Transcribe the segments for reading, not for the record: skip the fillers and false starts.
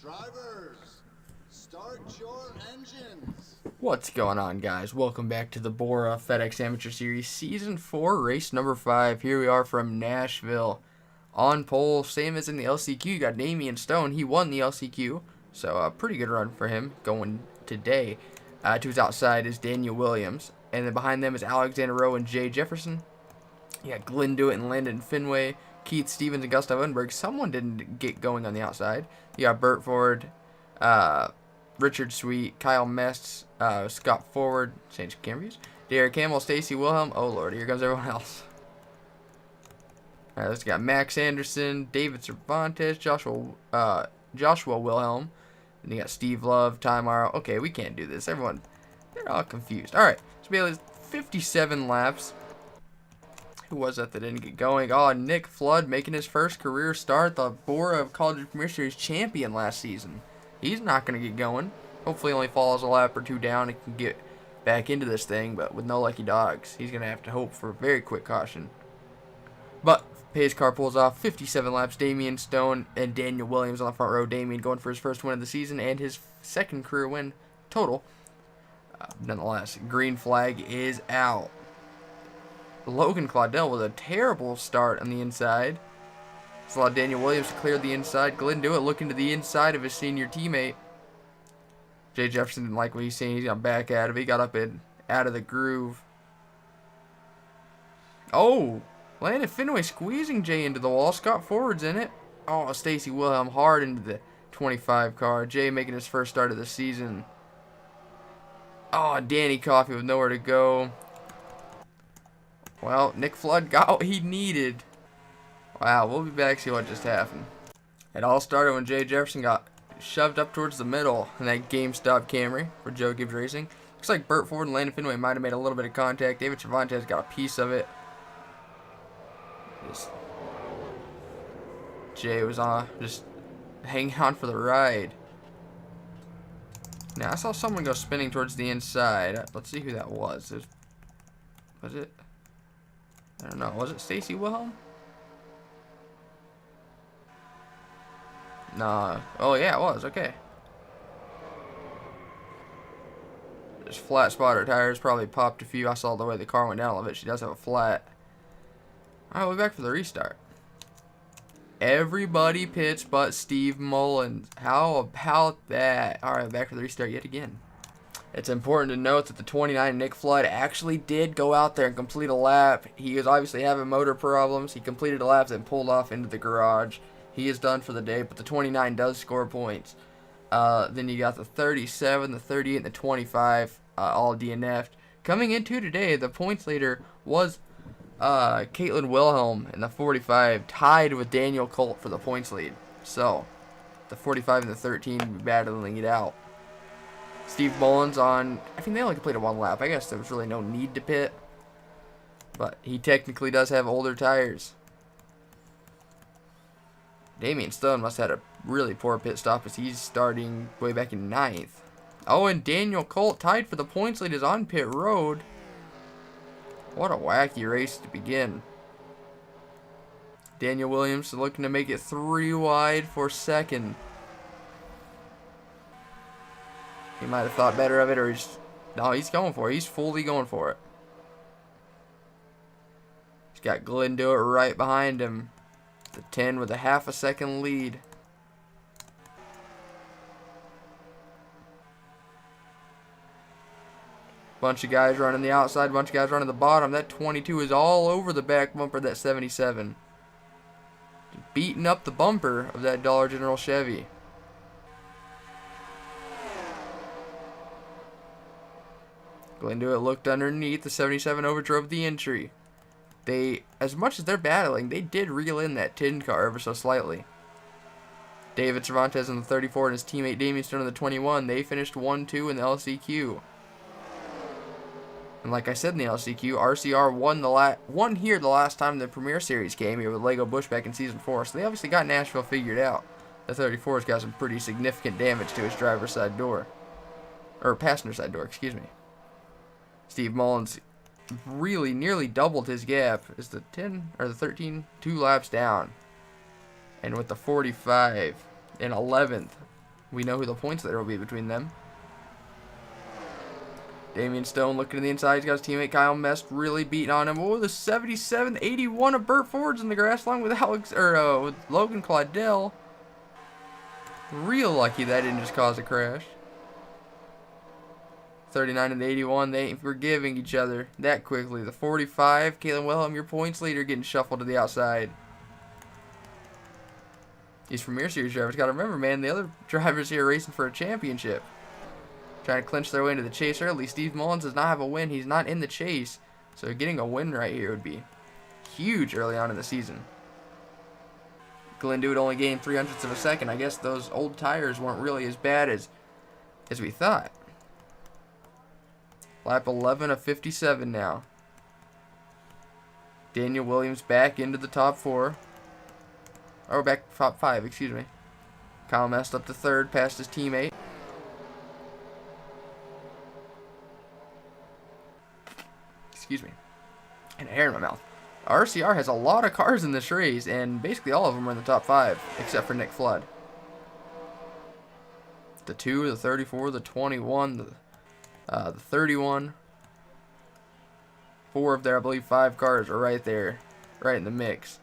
Drivers, start your engines. What's going on, guys? Welcome back to the BORA FedEx Amateur Series Season 4, race number 5. Here we are from Nashville. On pole, same as in the LCQ, you got Damian Stone. He won the LCQ, so a pretty good run for him going today. To his outside is Daniel Williams, and then behind them is Alexander Rowe and Jay Jefferson. You got Glenn Dewitt and Landon Finway, Keith Stevens and Gustav Unberg. Someone didn't get going on the outside. You got Burt Ford, Richard Sweet, Kyle Mest, Scott Forward, change cameras, Derek Campbell, Stacy Wilhelm. Oh lord, here comes everyone else. Alright, let's got Max Anderson, David Cervantes, Joshua Wilhelm, and you got Steve Love, Ty Morrow. Okay, we can't do this. Everyone, they're all confused. Alright, so we have 57 laps. Who was that didn't get going? Oh, Nick Flood making his first career start, the BORA College Premier Series champion last season. He's not going to get going. Hopefully only falls a lap or two down and can get back into this thing, but with no lucky dogs, he's going to have to hope for a very quick caution. But pace car pulls off 57 laps. Damian Stone and Daniel Williams on the front row. Damian going for his first win of the season and his second career win total. Nonetheless, green flag is out. Logan Claudel with a terrible start on the inside. It's allowed Daniel Williams to clear the inside. Glenn Dewitt looking to the inside of his senior teammate. Jay Jefferson didn't like what he's seeing. He's got back out of it. He got up and out of the groove. Oh, Landon Finway squeezing Jay into the wall. Scott Forward's in it. Oh, Stacy Wilhelm hard into the 25 car. Jay making his first start of the season. Oh, Danny Coffey with nowhere to go. Well, Nick Flood got what he needed. Wow, we'll be back to see what just happened. It all started when Jay Jefferson got shoved up towards the middle in that GameStop Camry for Joe Gibbs Racing. Looks like Burt Ford and Landon Finway might have made a little bit of contact. David Cervantes got a piece of it. Jay was just hanging on for the ride. Now, I saw someone go spinning towards the inside. Let's see who that was. Was it? I don't know. Was it Stacy Wilhelm? Nah. Oh, yeah, it was. Okay. Just flat spotter tires. Probably popped a few. I saw the way the car went down a little bit. She does have a flat. Alright, we're back for the restart. Everybody pits but Steve Mullins. How about that? Alright, back for the restart yet again. It's important to note that the 29 Nick Flood actually did go out there and complete a lap. He was obviously having motor problems. He completed a lap and pulled off into the garage. He is done for the day, but the 29 does score points. Then you got the 37, the 38, and the 25 all DNF'd. Coming into today, the points leader was Caitlin Wilhelm in the 45, tied with Daniel Colt for the points lead. So, the 45 and the 13 will be battling it out. Steve Mullins on, I think they only completed one lap. I guess there was really no need to pit. But he technically does have older tires. Damian Stone must have had a really poor pit stop as he's starting way back in 9th. Oh, and Daniel Colt tied for the points lead is on pit road. What a wacky race to begin. Daniel Williams looking to make it 3 wide for second. He might have thought better of it, or he's going for it. He's fully going for it. He's got Glenn Dewitt right behind him. The 10 with a half a second lead. Bunch of guys running the outside, bunch of guys running the bottom. That 22 is all over the back bumper of that 77. Beating up the bumper of that Dollar General Chevy. Glenn Dewitt looked underneath. The 77 overdrove the entry. As much as they're battling, they did reel in that tin car ever so slightly. David Cervantes in the 34 and his teammate Damian Stone in the 21. They finished 1-2 in the LCQ. And like I said in the LCQ, RCR won here the last time the Premier Series came here with Lego Bush back in Season 4. So they obviously got Nashville figured out. The 34's got some pretty significant damage to his driver's side door. Or passenger side door, excuse me. Steve Mullins really nearly doubled his gap. Is the 10 or the 13 2 laps down? And with the 45 in 11th, we know who the points leader will be between them. Damian Stone looking to the inside. He's got his teammate Kyle Mest really beating on him. Oh, the 77-81 of Burt Ford's in the grass along with with Logan Claudel. Real lucky that didn't just cause a crash. 39 and the 81, they ain't forgiving each other that quickly. The 45, Kalen Wilhelm, your points leader, getting shuffled to the outside. These Premier Series drivers, got to remember, man, the other drivers here are racing for a championship. Trying to clinch their way into the chase early. Steve Mullins does not have a win. He's not in the chase. So getting a win right here would be huge early on in the season. Glenn Dewitt only gained 0.03 of a second. I guess those old tires weren't really as bad as we thought. Lap 11 of 57 now. Daniel Williams back into the top 4. Or back top 5, excuse me. Kyle Mest up to 3rd, past his teammate. Excuse me. And hair in my mouth. RCR has a lot of cars in this race, and basically all of them are in the top 5, except for Nick Flood. The 2, the 34, the 21, the 31. 4 of their, I believe, 5 cars are right there, right in the mix.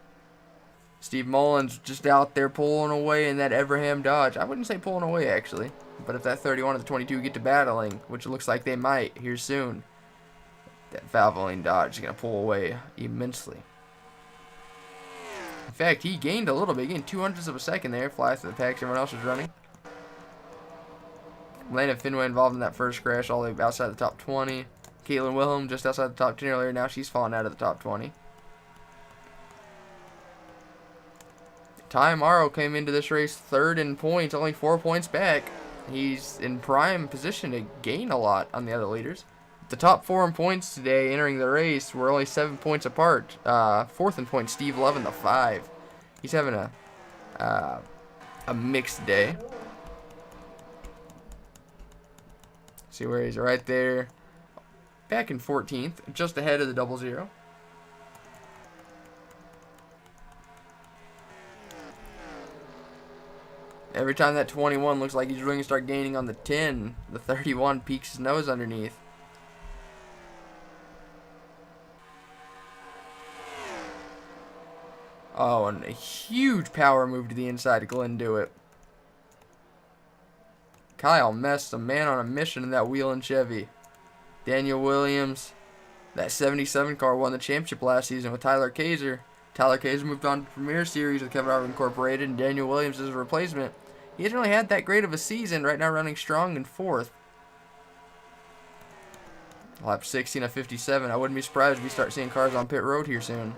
Steve Mullins just out there pulling away in that Everham Dodge. I wouldn't say pulling away, actually. But if that 31 and the 22 get to battling, which it looks like they might here soon, that Valvoline Dodge is going to pull away immensely. In fact, he gained a little bit. He gained 0.02 of a second there. Flies to the pack. Everyone else was running. Landon Finway involved in that first crash all the way outside the top 20. Caitlin Wilhelm just outside the top 10 earlier. Now she's fallen out of the top 20. Ty Morrow came into this race 3rd in points, only 4 points back. He's in prime position to gain a lot on the other leaders. The top 4 in points today entering the race were only 7 points apart. 4th in points, Steve Levin, the 5. He's having a mixed day. See where he's right there. Back in 14th, just ahead of the 00. Every time that 21 looks like he's really going to start gaining on the 10, the 31 peeks his nose underneath. Oh, and a huge power move to the inside to Glenn Dewitt. Kyle Mest, a man on a mission in that Whelen Chevy. Daniel Williams, that 77 car, won the championship last season with Tyler Kaiser. Tyler Kaiser moved on to Premier Series with Kevin Harvick Incorporated, and Daniel Williams is a replacement. He hasn't really had that great of a season. Right now running strong in 4th. Lap 16 of 57. I wouldn't be surprised if we start seeing cars on pit road here soon.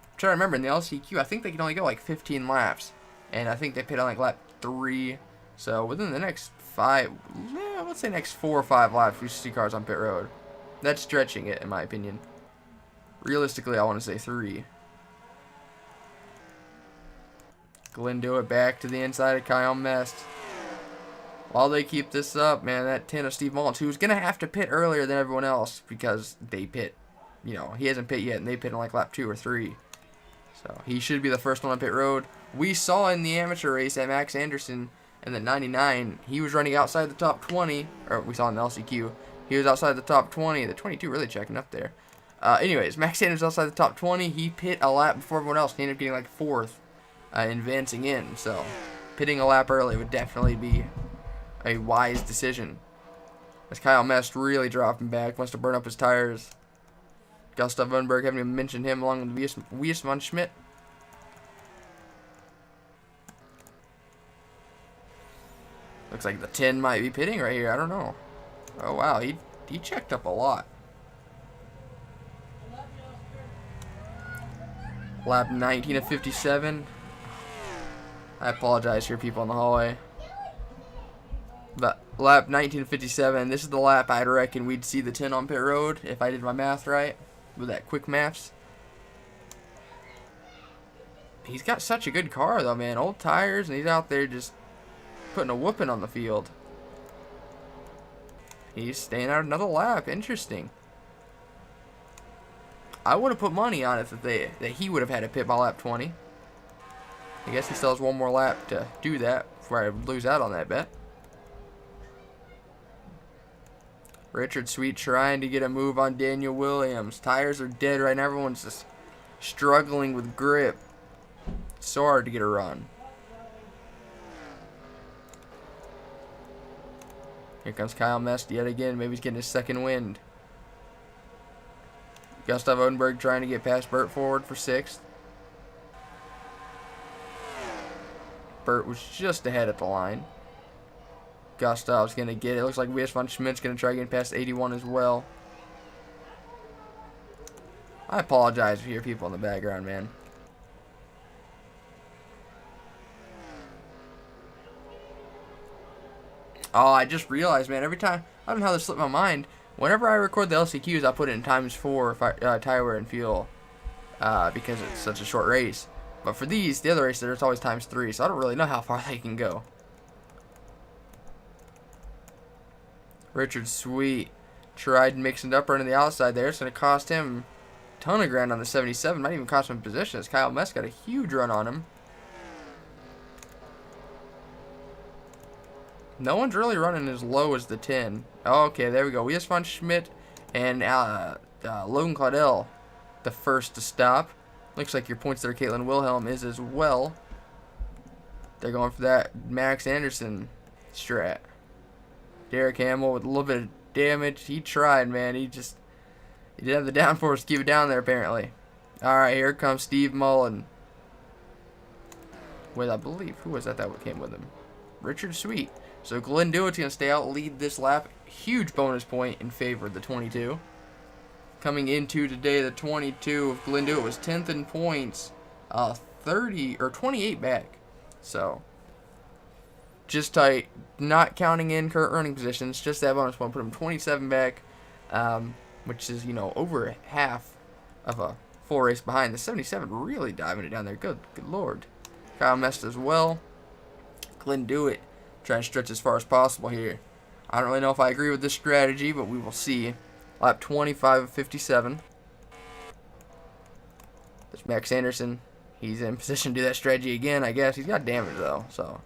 I'm trying to remember, in the LCQ, I think they can only go like 15 laps. And I think they pit on like lap 3. So within the next 5, let's say next 4 or 5 laps, we should see cars on pit road. That's stretching it, in my opinion. Realistically, I want to say 3. Glenn Dewitt back to the inside of Kyle Mest. While they keep this up, man, that 10 of Steve Mullins, who's going to have to pit earlier than everyone else because they pit. You know, he hasn't pit yet, and they pit on like lap 2 or 3. So he should be the first one on pit road. We saw in the amateur race that Max Anderson in the 99, he was running outside the top 20. Or we saw in the LCQ, he was outside the top 20. The 22 really checking up there. Anyways, Max Anderson outside the top 20. He pit a lap before everyone else. He ended up getting like 4th, advancing in. So pitting a lap early would definitely be a wise decision. As Kyle Mest really dropping back, wants to burn up his tires. Gustav Unberg, haven't even mentioned him, along with Wiesmann Schmidt. Looks like the 10 might be pitting right here. I don't know. Oh, wow. He checked up a lot. Lap 19 of 57. I apologize here, people in the hallway. But lap 19 of 57. This is the lap I'd reckon we'd see the 10 on pit road, if I did my math right, with that quick maths. He's got such a good car, though, man. Old tires, and he's out there just putting a whooping on the field. He's staying out another lap. Interesting. I would have put money on it that he would have had a pit by lap 20. I guess he still has one more lap to do that before I lose out on that bet. Richard Sweet trying to get a move on Daniel Williams. Tires are dead right now. Everyone's just struggling with grip. It's so hard to get a run. Here comes Kyle Mest yet again. Maybe he's getting his second wind. Gustav Odenberg trying to get past Burt forward for 6th. Burt was just ahead at the line. Gustav's going to get it. Looks like W.S. von Schmidt's going to try getting past 81 as well. I apologize if you hear people in the background, man. Oh, I just realized, man, every time, I don't know how this slipped my mind. Whenever I record the LCQs, I put it in ×4 tire wear and fuel because it's such a short race. But for these, the other races, it's always ×3, so I don't really know how far they can go. Richard Sweet tried mixing it up running the outside there. It's going to cost him a ton of ground on the 77. Might even cost him position as Kyle Mest got a huge run on him. No one's really running as low as the 10. Oh, okay, there we go. W.S. von Schmidt and Logan Claudel, the first to stop. Looks like your points there, Caitlin Wilhelm, is as well. They're going for that Max Anderson strat. Derek Hamill with a little bit of damage. He tried, man. He didn't have the downforce to keep it down there, apparently. All right, here comes Steve Mullen. With, I believe, who was that came with him? Richard Sweet. So Glenn Dewitt's going to stay out, lead this lap. Huge bonus point in favor of the 22. Coming into today, the 22 of Glenn Dewitt was 10th in points, 28 back. So just tight, not counting in current running positions, just that bonus point put him 27 back, which is, over half of a full race behind. The 77 really diving it down there. Good lord. Kyle Mest as well. Glenn Dewitt trying to stretch as far as possible here. I don't really know if I agree with this strategy, but we will see. Lap 25 of 57. There's Max Anderson. He's in position to do that strategy again, I guess. He's got damage, though, so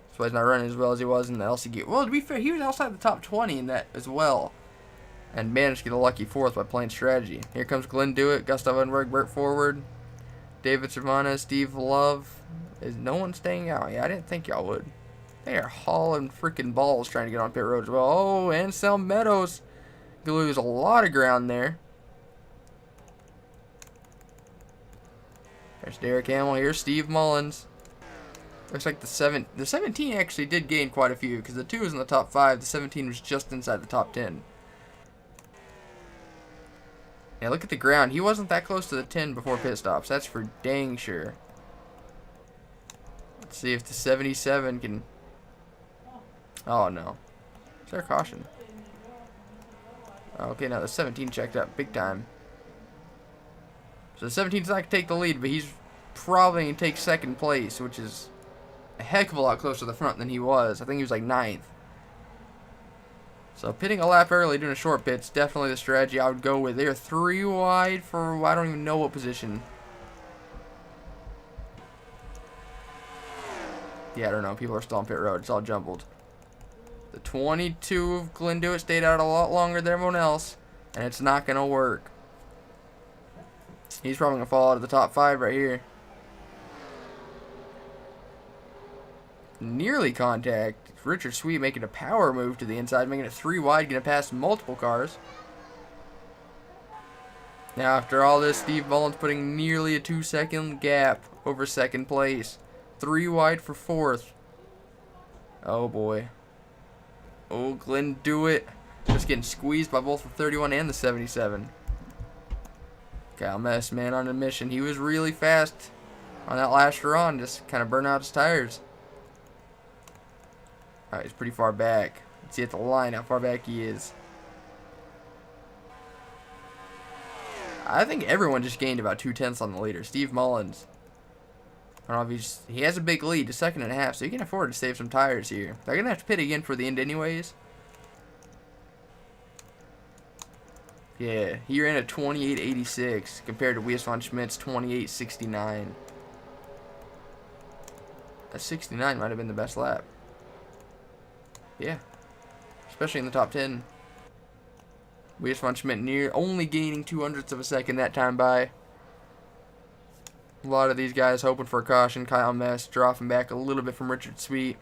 that's why he's not running as well as he was in the LCQ. Well, to be fair, he was outside the top 20 in that as well, and managed to get a lucky 4th by playing strategy. Here comes Glenn Dewitt, Gustav Unberg, Burt forward, David Cervana, Steve Love. Is no one staying out? Yeah, I didn't think y'all would. They are hauling freaking balls trying to get on pit road as well. Oh, Ansel Meadows. You lose a lot of ground there. There's Derek Hamill. Here's Steve Mullins. Looks like the 17 actually did gain quite a few because the 2 was in the top 5. The 17 was just inside the top 10. Yeah, look at the ground. He wasn't that close to the 10 before pit stops. That's for dang sure. Let's see if the 77 can... Oh, no. Is there a caution? Okay, now the 17 checked up big time. So the 17's not going to take the lead, but he's probably going to take 2nd place, which is a heck of a lot closer to the front than he was. I think he was like 9th. So pitting a lap early, doing a short pit's definitely the strategy I would go with. They're 3 wide for I don't even know what position. Yeah, I don't know. People are still on pit road. It's all jumbled. The 22 of Glenn Dewitt stayed out a lot longer than everyone else, and it's not going to work. He's probably going to fall out of the top 5 right here. Nearly contact. Richard Sweet making a power move to the inside, making it 3 wide, going to pass multiple cars. Now, after all this, Steve Mullins putting nearly a 2-second gap over 2nd place. 3 wide for 4th. Oh, boy. Oh, Glenn Dewitt just getting squeezed by both the 31 and the 77. Kyle Mest, man, on a mission. He was really fast on that last run, just kind of burn out his tires. Alright, he's pretty far back. Let's see at the line how far back he is. I think everyone just gained about 2/10 on the leader. Steve Mullins. I don't know if he has a big lead, a 2.5, so he can afford to save some tires here. They're going to have to pit again for the end anyways. Yeah, he ran a 28.86 compared to Wies von Schmidt's 28.69. That 69 might have been the best lap. Yeah, especially in the top 10. Wies von Schmidt only gaining 0.02 of a second that time by. A lot of these guys hoping for a caution. Kyle Mess dropping back a little bit from Richard Sweet.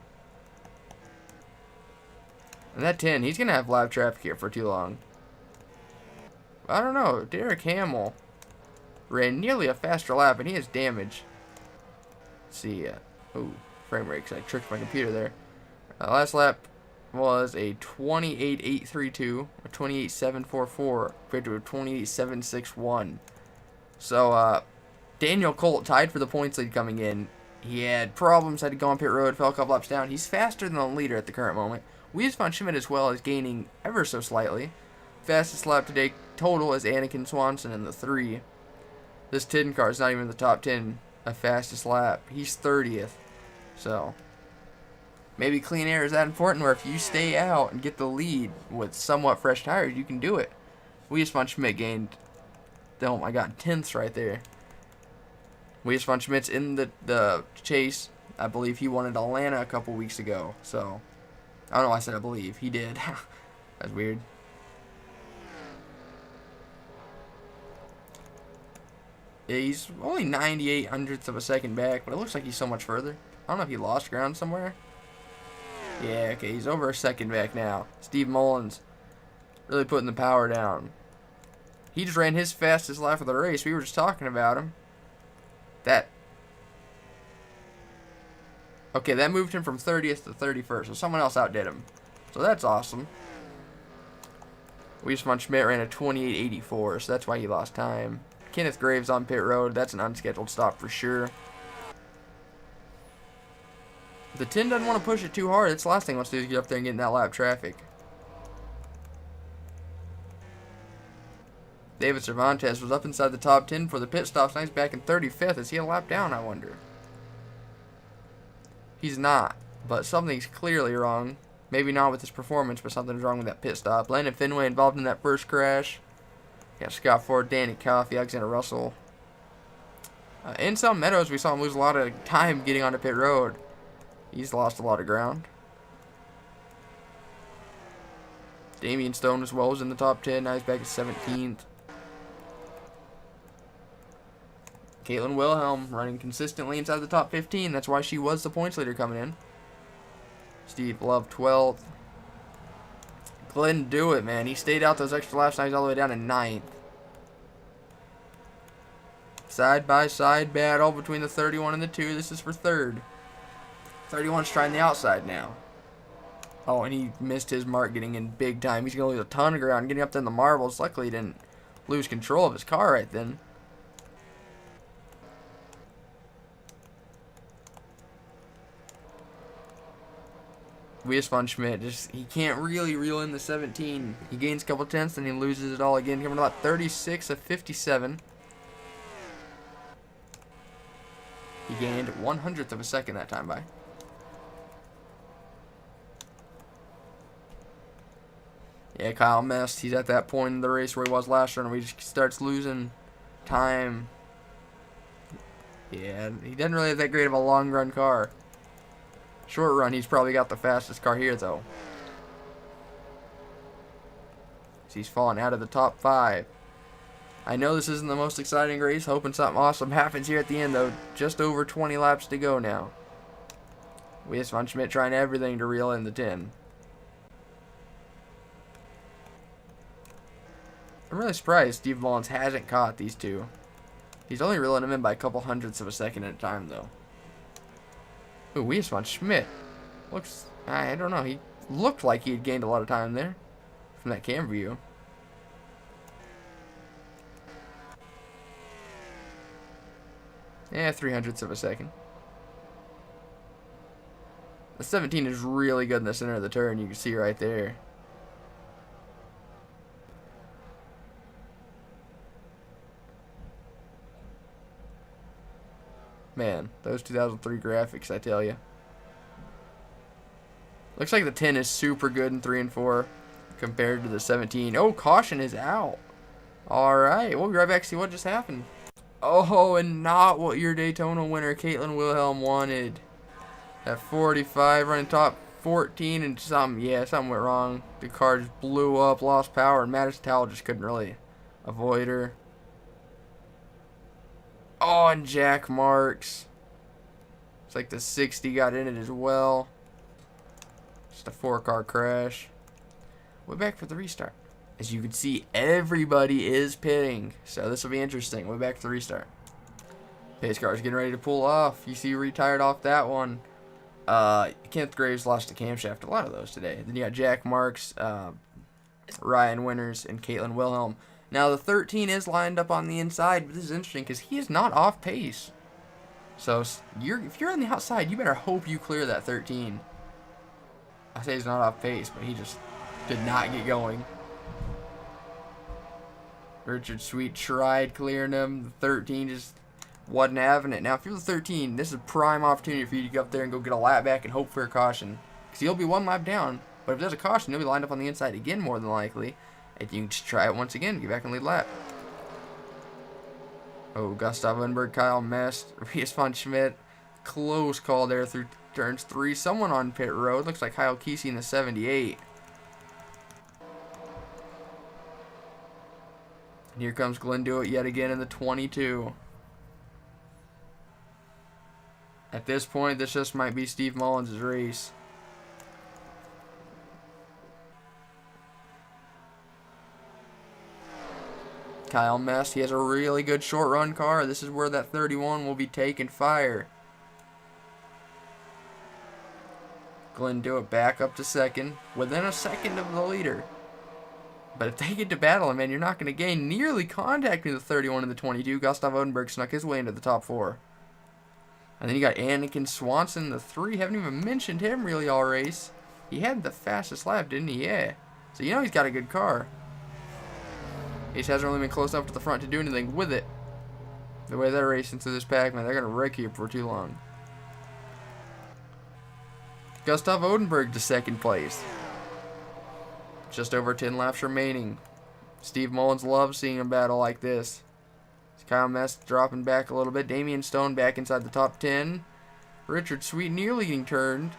And that 10, he's going to have live traffic here for too long. I don't know. Derek Hamill ran nearly a faster lap, and he has damage. Let's see. Oh, frame rate, 'cause I tricked my computer there. Last lap was a 28.832, a 28.744, compared to a 28.761. So, Daniel Colt tied for the points lead coming in. He had problems, had to go on pit road, fell a couple laps down. He's faster than the leader at the current moment. Wies von Schmidt as well is gaining ever so slightly. Fastest lap today total is Anakin Swanson in the 3. This 10 car is not even in the top 10 of fastest lap. He's 30th. So, maybe clean air is that important where if you stay out and get the lead with somewhat fresh tires, you can do it. Wies von Schmidt gained, oh my god, 10ths right there. Wies von Schmidt's in the chase. I believe he won at Atlanta a couple weeks ago. So, I don't know why I said I believe. He did. That's weird. Yeah, he's only 98 hundredths of a second back, but it looks like he's so much further. I don't know if he lost ground somewhere. Yeah, okay, he's over a second back now. Steve Mullins really putting the power down. He just ran his fastest lap of the race. We were just talking about him. Okay, that moved him from 30th to 31st, so someone else outdid him. So that's awesome. Wies von Schmidt ran a 28.84, so that's why he lost time. Kenneth Graves on pit road. That's an unscheduled stop for sure. The 10 doesn't want to push it too hard. That's the last thing he wants to do is get up there and get in that lap traffic. David Cervantes was up inside the top 10 for the pit stops. Now he's back in 35th. Is he a lap down, I wonder? He's not, but something's clearly wrong. Maybe not with his performance, but something's wrong with that pit stop. Landon Fenway involved in that first crash. Yeah, Scott Ford, Danny Coffey, Alexander Russell. In some Meadows, we saw him lose a lot of time getting onto pit road. He's lost a lot of ground. Damian Stone as well was in the top 10. Now he's back at 17th. Caitlin Wilhelm running consistently inside the top 15. That's why she was the points leader coming in. Steve Love 12th. Glenn Dewitt, man. He stayed out those extra laps. Now he's all the way down to 9th. Side by side battle between the 31 and the 2. This is for 3rd. 31's trying the outside now. Oh, and he missed his mark getting in big time. He's going to lose a ton of ground getting up there in the marbles. Luckily, he didn't lose control of his car right then. Wies von Schmidt, he can't really reel in the 17. He gains a couple tenths, then he loses it all again. Coming to about 36 of 57. He gained 1/100th of a second that time by. Yeah, Kyle messed. He's at that point in the race where he was last run, where he just starts losing time. Yeah, he doesn't really have that great of a long run car. Short run, he's probably got the fastest car here, though. So he's falling out of the top 5. I know this isn't the most exciting race. Hoping something awesome happens here at the end, though. Just over 20 laps to go now. Wies von Schmidt trying everything to reel in the 10. I'm really surprised Steve Mullins hasn't caught these two. He's only reeling them in by a couple hundredths of a second at a time, though. Ooh, Wies von Schmidt. Looks, I don't know, he looked like he had gained a lot of time there from that camera view. Yeah, 300ths of a second. The 17 is really good in the center of the turn, you can see right there. Man, those 2003 graphics, I tell you. Looks like the 10 is super good in 3 and 4 compared to the 17. Oh, caution is out. Alright, we'll be right back to see what just happened. Oh, and not what your Daytona winner, Caitlin Wilhelm, wanted. At 45, running top 14 and something went wrong. The car just blew up, lost power, and Madison Towell just couldn't really avoid her. Oh, and Jack Marks. It's like the 60 got in it as well. Just a 4-car crash. We're back for the restart. As you can see, everybody is pitting, so this will be interesting. We're back for the restart. Pace car's getting ready to pull off. You see, retired off that one. Kenneth Graves lost a camshaft. A lot of those today. Then you got Jack Marks, Ryan Winters, and Caitlin Wilhelm. Now the 13 is lined up on the inside, but this is interesting because he is not off pace. So if you're on the outside, you better hope you clear that 13. I say he's not off pace, but he just did not get going. Richard Sweet tried clearing him. The 13 just wasn't having it. Now, if you're the 13, this is a prime opportunity for you to go up there and go get a lap back and hope for a caution. Because he'll be one lap down. But if there's a caution, he'll be lined up on the inside again, more than likely. And you can just try it once again, get back and lead lap. Oh, Gustav Lindbergh, Kyle Mest, Rias von Schmidt. Close call there through turns 3. Someone on pit road. Looks like Kyle Kesey in the 78. And here comes Glenn Dewitt yet again in the 22. At this point, this just might be Steve Mullins' race. Kyle Mest, he has a really good short run car. This is where that 31 will be taking fire. Glenn Dewitt back up to second, within a second of the leader. But if they get to battling, man, you're not going to gain. Nearly contacting the 31 and the 22. Gustav Odenberg snuck his way into the top 4. And then you got Anakin Swanson, the 3. Haven't even mentioned him really all race. He had the fastest lap, didn't he? Yeah. So you know he's got a good car. He just hasn't really been close enough to the front to do anything with it. The way they're racing through this pack, man, they're going to wreck you for too long. Gustav Odenberg to second place. Just over 10 laps remaining. Steve Mullins loves seeing a battle like this. Kyle Mest dropping back a little bit. Damian Stone back inside the top 10. Richard Sweet nearly getting turned.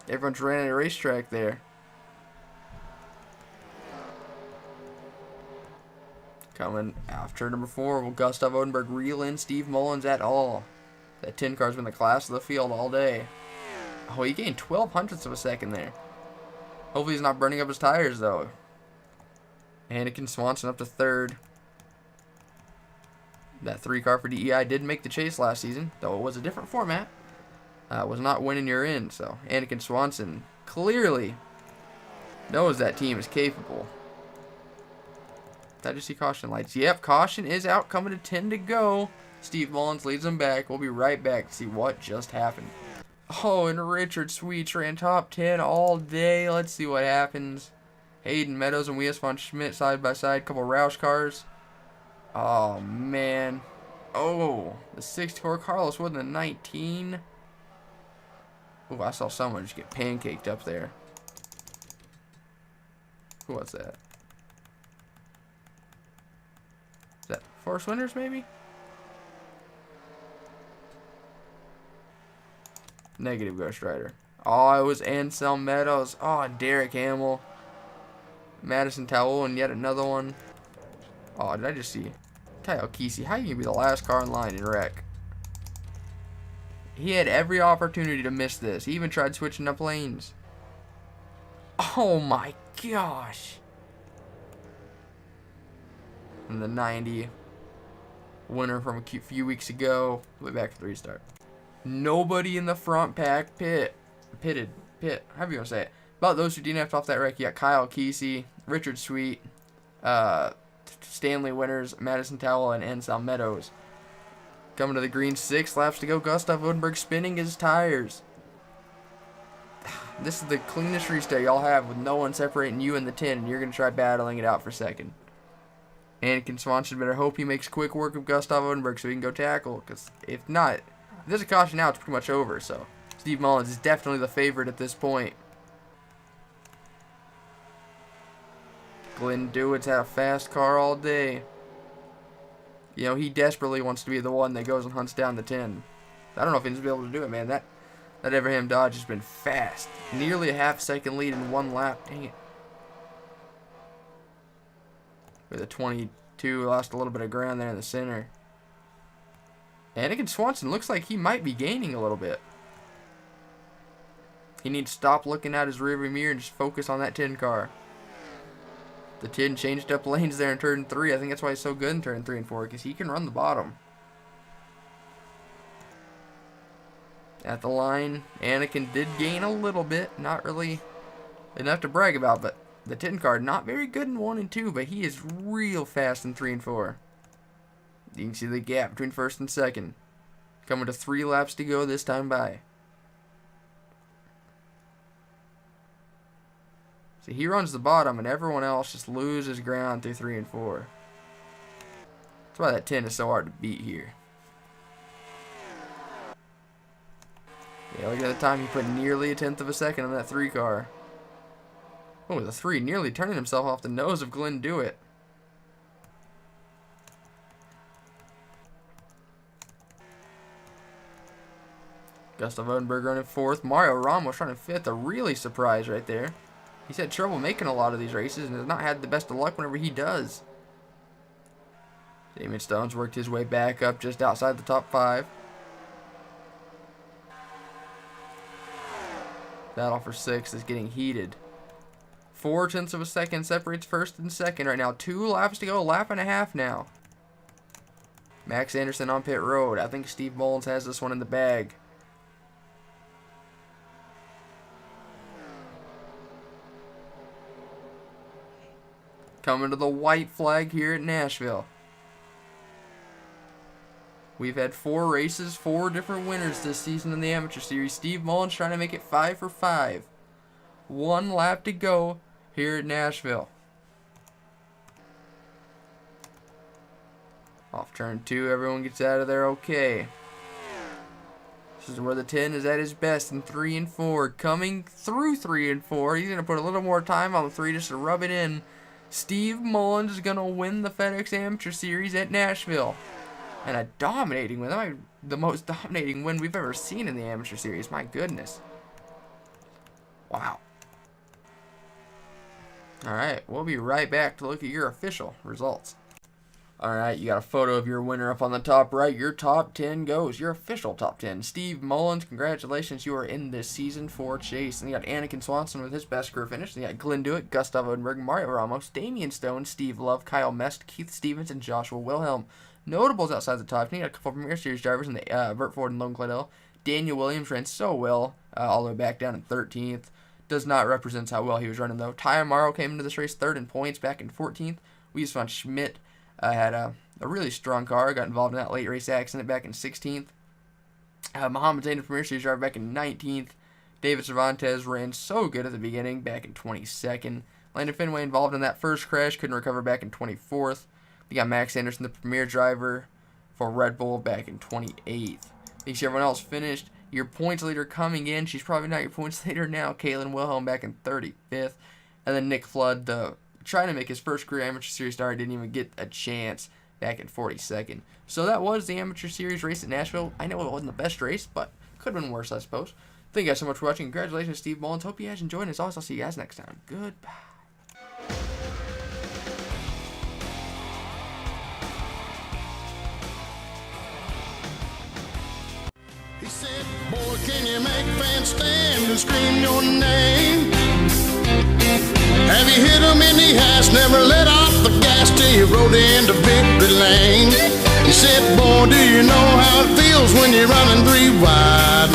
Everyone's ran at a racetrack there. Coming after number 4, will Gustav Odenberg reel in Steve Mullins at all? That 10 car's been the class of the field all day. Oh, he gained 12 hundredths of a second there. Hopefully he's not burning up his tires, though. Anakin Swanson up to 3rd. That 3 car for DEI did make the chase last season, though it was a different format. Was not winning your in, so Anakin Swanson clearly knows that team is capable. Did I just see caution lights? Yep, caution is out, coming to 10 to go. Steve Mullins leads them back. We'll be right back to see what just happened. Oh, and Richard Sweet ran top 10 all day. Let's see what happens. Hayden Meadows and Wies von Schmidt side by side. Couple Roush cars. Oh, man. Oh, the 64 Carlos Wood in the 19. Oh, I saw someone just get pancaked up there. Who was that? Is that Forrest Winters, maybe? Negative Ghost Rider. Oh, it was Anselm Meadows. Oh, Derek Hamill. Madison Towell and yet another one. Oh, did I just see Kyle Kesey? How you gonna be the last car in line in wreck? He had every opportunity to miss this. He even tried switching up lanes. Oh my gosh. And the 90 winner from a few weeks ago. Way back for the restart. Nobody in the front pack pitted. However you want to say it. About those who DNF'd off that wreck, you got Kyle Kesey, Richard Sweet, Stanley Winters, Madison Towell, and Anselm Meadows. Coming to the green, 6 laps to go. Gustav Odenberg spinning his tires. This is the cleanest restart y'all have with no one separating you and the 10, and you're going to try battling it out for second. Anakin Swanson better hope he makes quick work of Gustav Odenberg so he can go tackle, because if not, if there's a caution now, it's pretty much over. So Steve Mullins is definitely the favorite at this point. Glenn Dewitt's had a fast car all day. You know, he desperately wants to be the one that goes and hunts down the 10. I don't know if he's going to be able to do it, man. That Abraham Dodge has been fast. Nearly a half-second lead in one lap. Dang it. With a 22, lost a little bit of ground there in the center. Anakin Swanson looks like he might be gaining a little bit. He needs to stop looking at his rearview mirror and just focus on that 10 car. The 10 changed up lanes there in turn 3. I think that's why he's so good in turn 3 and 4, because he can run the bottom. At the line, Anakin did gain a little bit. Not really enough to brag about, but the 10 car not very good in 1 and 2, but he is real fast in 3 and 4. You can see the gap between first and second. Coming to 3 laps to go this time by. See, he runs the bottom, and everyone else just loses ground through 3 and 4. That's why that 10 is so hard to beat here. Yeah, look at the time he put nearly a 1/10 of a second on that 3 car. Oh, the 3 nearly turning himself off the nose of Glenn Dewitt. Gustav Odenberg running 4th. Mario Ramos running 5th. A really surprise right there. He's had trouble making a lot of these races and has not had the best of luck whenever he does. Damian Stone's worked his way back up just outside the top 5. Battle for 6th is getting heated. 4/10 of a second separates first and second right now. 2 laps to go. Lap and a half now. Max Anderson on pit road. I think Steve Mullins has this one in the bag. Coming to the white flag here at Nashville. We've had 4 races, 4 different winners this season in the Amateur Series. Steve Mullins trying to make it 5 for 5. 1 lap to go here at Nashville. Off turn 2, everyone gets out of there okay. This is where the 10 is at his best in 3 and 4. Coming through 3 and 4. He's going to put a little more time on the 3 just to rub it in. Steve Mullins is going to win the FedEx Amateur Series at Nashville. And a dominating win. That might be the most dominating win we've ever seen in the Amateur Series. My goodness. Wow. Alright, we'll be right back to look at your official results. Alright, you got a photo of your winner up on the top right. Your top 10 goes. Your official top 10. Steve Mullins, congratulations. You are in this Season 4 chase. And you got Anakin Swanson with his best career finish. And you got Glenn Dewitt, Gustav Odenberg, Mario Ramos, Damian Stone, Steve Love, Kyle Mest, Keith Stevens, and Joshua Wilhelm. Notables outside the top 10. You got a couple Premier Series drivers in the Burt Ford and Logan Cladell. Daniel Williams ran so well, all the way back down in 13th. Does not represent how well he was running, though. Ty Amaro came into this race 3rd in points back in 14th. Weiss von Schmidt had a really strong car. Got involved in that late race accident back in 16th. Muhammad Zain, Premier Series driver, back in 19th. David Cervantes ran so good at the beginning back in 22nd. Landon Fenway involved in that first crash. Couldn't recover back in 24th. You got Max Anderson, the Premier driver for Red Bull, back in 28th. You see everyone else finished. Your points leader coming in. She's probably not your points leader now. Kaylin Wilhelm back in 35th. And then Nick Flood, trying to make his first career Amateur Series start, didn't even get a chance back in 42nd. So that was the Amateur Series race at Nashville. I know it wasn't the best race, but could have been worse, I suppose. Thank you guys so much for watching. Congratulations, Steve Mullins. Hope you guys enjoyed. As always, I'll see you guys next time. Goodbye. He said, boy, can you make fans stand and scream your name? Have you hit him in the ass, never let off the gas till you rode into victory lane? He said, boy, do you know how it feels when you're running 3 wide?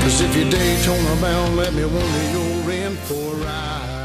'Cause if you're Daytona bound, let me wonder you're in for a ride.